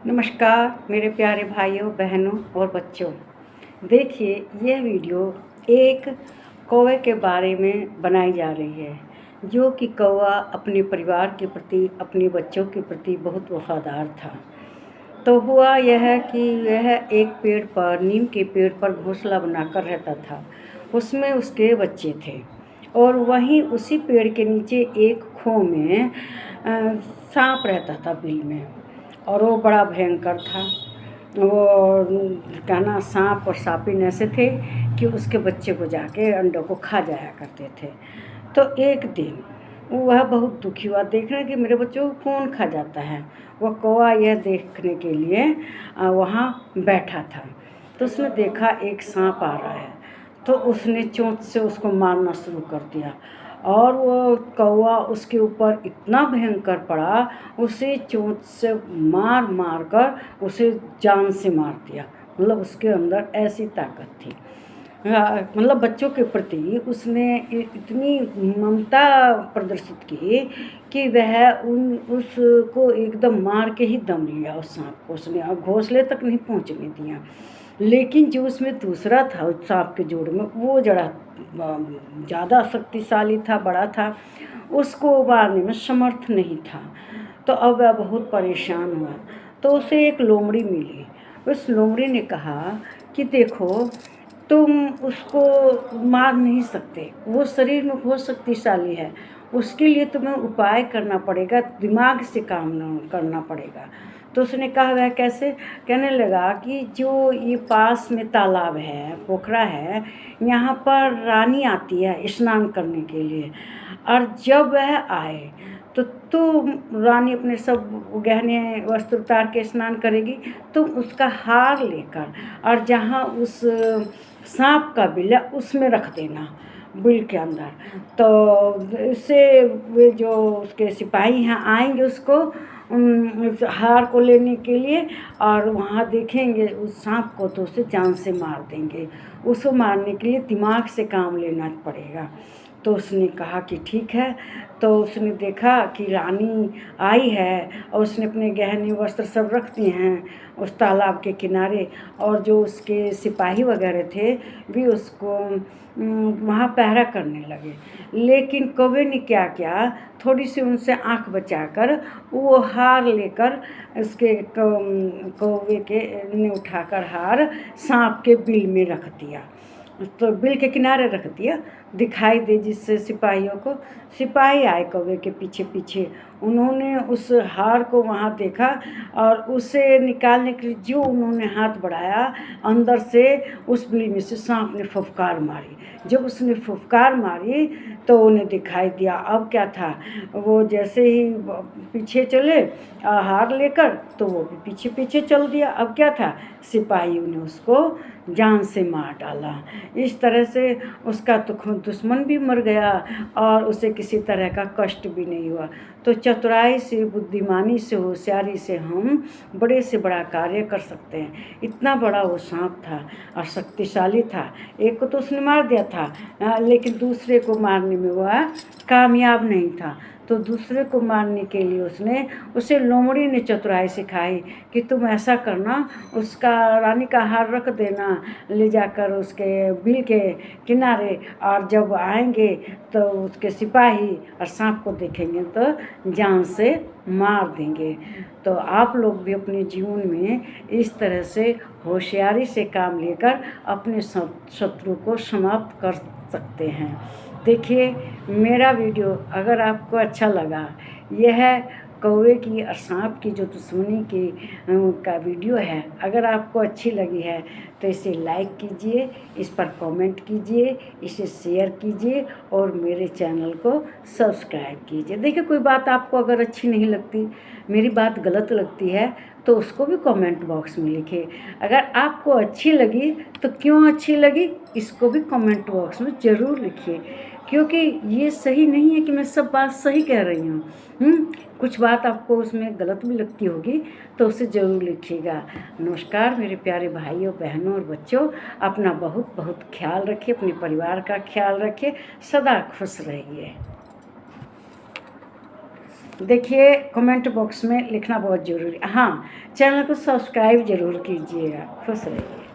नमस्कार मेरे प्यारे भाइयों बहनों और बच्चों। देखिए, यह वीडियो एक कौवे के बारे में बनाई जा रही है, जो कि कौवा अपने परिवार के प्रति, अपने बच्चों के प्रति बहुत वफादार था। तो हुआ यह कि वह एक पेड़ पर, नीम के पेड़ पर घोंसला बनाकर रहता था। उसमें उसके बच्चे थे और वहीं उसी पेड़ के नीचे एक खो में सांप रहता था, बिल में। और वो बड़ा भयंकर था। वो कहना सांप और सापिन ऐसे थे कि उसके बच्चे को जाके अंडों को खा जाया करते थे। तो एक दिन वह बहुत दुखी हुआ, देखने कि मेरे बच्चों को कौन खा जाता है। वह कौवा यह देखने के लिए वहाँ बैठा था। तो उसने देखा एक सांप आ रहा है, तो उसने चोंच से उसको मारना शुरू कर दिया। और वो कौवा उसके ऊपर इतना भयंकर पड़ा, उसे चोंच से मार मार कर उसे जान से मार दिया। मतलब उसके अंदर ऐसी ताकत थी। मतलब बच्चों के प्रति उसने इतनी ममता प्रदर्शित की कि वह उसको एकदम मार के ही दम लिया उस सांप को उसने, और घोंसले तक नहीं पहुंचने दिया। लेकिन जो उसमें दूसरा था उस सांप के जोड़ में, वो जरा ज़्यादा शक्तिशाली था, बड़ा था, उसको मारने में समर्थ नहीं था। तो अब वह बहुत परेशान हुआ। तो उसे एक लोमड़ी मिली। उस लोमड़ी ने कहा कि देखो, तुम उसको मार नहीं सकते, वो शरीर में बहुत शक्तिशाली है। उसके लिए तुम्हें उपाय करना पड़ेगा, दिमाग से काम करना पड़ेगा। तो उसने कहा वह कैसे? कहने लगा कि जो ये पास में तालाब है, पोखरा है, यहाँ पर रानी आती है स्नान करने के लिए। और जब वह आए तो रानी अपने सब गहने वस्त्र उतार के स्नान करेगी। तुम उसका हार लेकर और जहाँ उस सांप का बिल है उसमें रख देना, बिल के अंदर। तो इससे वे जो उसके सिपाही हैं आएंगे उसको उस हार को लेने के लिए, और वहाँ देखेंगे उस सांप को तो उसे जान से मार देंगे। उसको मारने के लिए दिमाग से काम लेना पड़ेगा। तो उसने कहा कि ठीक है। तो उसने देखा कि रानी आई है और उसने अपने गहने वस्त्र सब रख दिए हैं उस तालाब के किनारे, और जो उसके सिपाही वगैरह थे भी उसको वहाँ पहरा करने लगे। लेकिन कौवे ने क्या किया, थोड़ी सी उनसे आंख बचाकर वो हार लेकर उसके कौवे के ने उठाकर हार सांप के बिल में रख दिया। तो बिल के किनारे रख दिया, दिखाई दे जिससे सिपाहियों को। सिपाही आए कौवे के पीछे पीछे, उन्होंने उस हार को वहाँ देखा और उसे निकालने के लिए जो उन्होंने हाथ बढ़ाया, अंदर से उस बिल में से सांप ने फुफकार मारी। जब उसने फुफकार मारी तो उन्हें दिखाई दिया। अब क्या था, वो जैसे ही पीछे चले हार लेकर, तो वो भी पीछे पीछे चल दिया। अब क्या था, सिपाहियों ने उसको जान से मार डाला। इस तरह से उसका दुश्मन भी मर गया और उसे किसी तरह का कष्ट भी नहीं हुआ। तो चतुराई से, बुद्धिमानी से, होशियारी से हम बड़े से बड़ा कार्य कर सकते हैं। इतना बड़ा वो सांप था और शक्तिशाली था। एक को तो उसने मार दिया था, लेकिन दूसरे को मारने में वह कामयाब नहीं था। तो दूसरे को मारने के लिए उसे लोमड़ी ने चतुराई सिखाई कि तुम ऐसा करना, उसका रानी का हार रख देना ले जाकर उसके बिल के किनारे, और जब आएंगे तो उसके सिपाही और सांप को देखेंगे तो जान से मार देंगे। तो आप लोग भी अपने जीवन में इस तरह से होशियारी से काम लेकर अपने शत्रु को समाप्त कर सकते हैं। देखिए, मेरा वीडियो अगर आपको अच्छा लगा, यह कौवे की और सांप की जो दुश्मनी की का वीडियो है, अगर आपको अच्छी लगी है तो इसे लाइक कीजिए, इस पर कमेंट कीजिए, इसे शेयर कीजिए और मेरे चैनल को सब्सक्राइब कीजिए। देखिए, कोई बात आपको अगर अच्छी नहीं लगती, मेरी बात गलत लगती है, तो उसको भी कमेंट बॉक्स में लिखिए। अगर आपको अच्छी लगी तो क्यों अच्छी लगी, इसको भी कमेंट बॉक्स में ज़रूर लिखिए, क्योंकि ये सही नहीं है कि मैं सब बात सही कह रही हूँ। कुछ बात आपको उसमें गलत भी लगती होगी तो उसे ज़रूर लिखिएगा। नमस्कार मेरे प्यारे भाइयों बहनों और बच्चों, अपना बहुत बहुत ख्याल रखिए, अपने परिवार का ख्याल रखिए, सदा खुश रहिए। देखिए कमेंट बॉक्स में लिखना बहुत ज़रूरी है। हाँ, चैनल को सब्सक्राइब ज़रूर कीजिएगा। खुश रहिए।